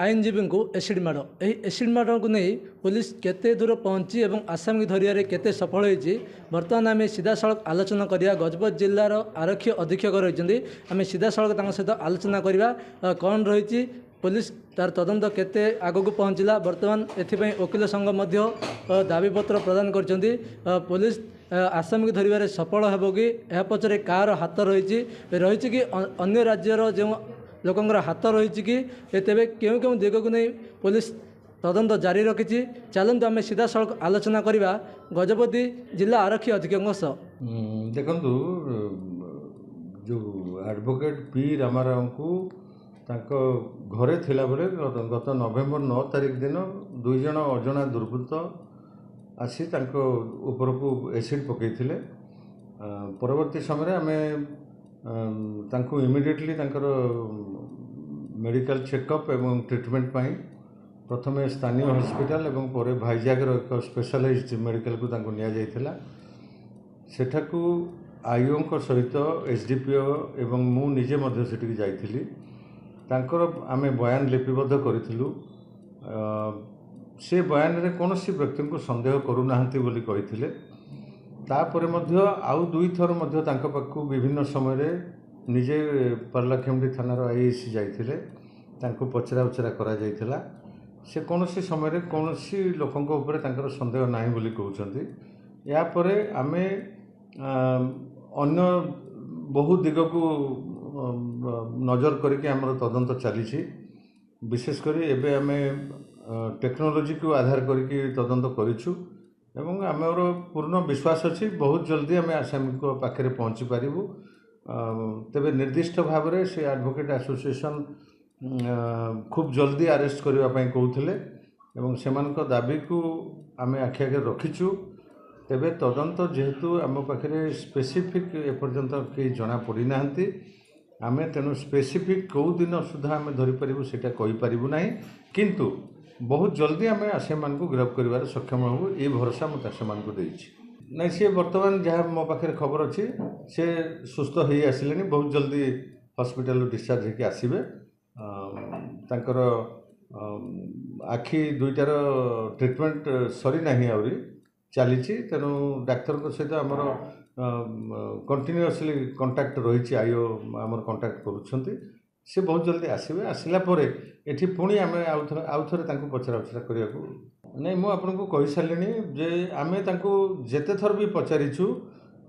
आईनजीवी को एसिड माड़ यही एसिड माड़ को नहीं पुलिस केते दूर पहुंची और आसामी धरिया केते सफल होती बर्तमान आम सीधा सड़क आलोचना करवा गजपत जिलार आरक्षी अधीक्षक रही आम सीधा सड़क सहित आलोचना करवा कौन रही पुलिस तार तदंत केते आगक पहुँचला बर्तमान एथिपाई वकिल संघ दाबीपत्र प्रदान कर पुलिस आसामी की धरवे सफल हो कि यह पचर कार हाथ रही कि अन्य राज्यर जो लोकंर हाथ रही कि तेरे क्यों क्यों दिग को नहीं पुलिस तदंत जारी रखी चलते आम सीधा सड़क आलोचना करवा गजपति जिला आरक्षी अधीक्षक सह देखु जो एडवोकेट पी रामाराव को घरे थिला बेले गत नवेम्बर 9 तारिख दिन 2 जन अजना दुर्बृत्त आसी ऊपर को एसिड पकईले परवर्ती समय आम इमिडिएटली मेडिकल चेकअप एवं ट्रीटमेंट पाई प्रथम स्थानीय हॉस्पिटल एवं पर भाईजागर एक स्पेशलाइज्ड मेडिकल को निया सेठाकू आईओ सहित एसडीपीओ एवं मु निजे मध्य सेठी जाइथिली तांकर आमे बयान लिपिबद्ध करिथिलु से बयान रे कोनोसी व्यक्ति को संदेह करू नाहंती बोली कहिथिले तापर मध्य आउ दुई थर मध्य तांक पाखु विभिन्न समय रे निजे पार्लाखेमडी थानार आईएसी जाइथिले तांको पचरा उचरा करा जाइथिला से कोनोसी समय रे कोनोसी लोकंक ऊपर तांकर संदेह नाही बोली कहउछंती या परे आमे अन्य बहु दिग को नजर करके आमर तदंत चली विशेषकर एबे आमे टेक्नोलोजी को आधार करके तदंत करिछु एवं आमर पूर्ण विश्वास अच्छी बहुत जल्दी आम आसामी को पाखे पहुँची पारू तेबे निर्दिष्ट भाव में से एडवोकेट एसोसिएशन खूब जल्दी अरेस्ट करने कहते एवं सेमान दाबी को आम आखि आगे रखीचु तेबे तदंत जेहेतु आम पाखे स्पेसिफिक एपर्यंत कहीं जना पड़ी ना आम तेणु स्पेसिफिक कौ दिन सुधा आम धरीपारू से कहीपरू ना किंतु बहुत जल्दी आम आसामी को गिरफ्त कर सक्षम हूँ ये भरोसा मत आसामी को देछि ना सी बर्तमान जहाँ मो पाखे खबर अच्छी से सुस्थ हो आसिले बहुत जल्दी हॉस्पिटल डिस्चार्ज होकर आसबे तांकर आखि दुईटार ट्रिटमेंट सरी ना आहरी चली तेणु डाक्तर सहित आमर कंटिन्यूअसली कंटाक्ट रही आईओ आमर कंटाक्ट करुँच से बहुत जल्दी आसबे आसला एठी पुणी आम आउ थे पचरा उचरा करने को नहीं मु आपन को कही सारे जे आम जेते थर भी पचारिछु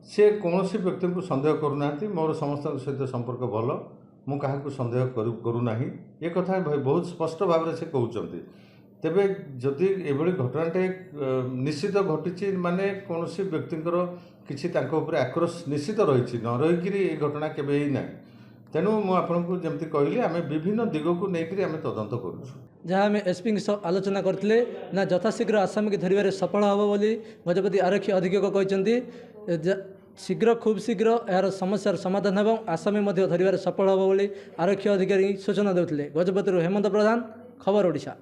से कौन व्यक्ति को संदेह करूना मोर समस्त सहित संपर्क भल मु क्या संदेह करूना ये कथा बहुत स्पष्ट भाव में से कहते तेबे जदि एभली घटनाटे निश्चित घटी माने कौन व्यक्तिंकर किसी आक्रोश निश्चित रही न रहीकि ये घटना केवे ही ना तेणु मुझे जमती कहली आम विभिन्न दिग को लेकर आम तदंत करुँ जहाँ आम एसपी सह आलोचना करते ना यथाशीघ्र आसामी की धरवे सफल हम बोली गजपति आरक्षी अधीक्षक कहते शीघ्र खूब शीघ्र यार समस्यार समाधान हो आसामी धरवे सफल हम बोली आरक्षी अधिकारी सूचना देते गजपति हेमंत प्रधान खबर ओडिशा।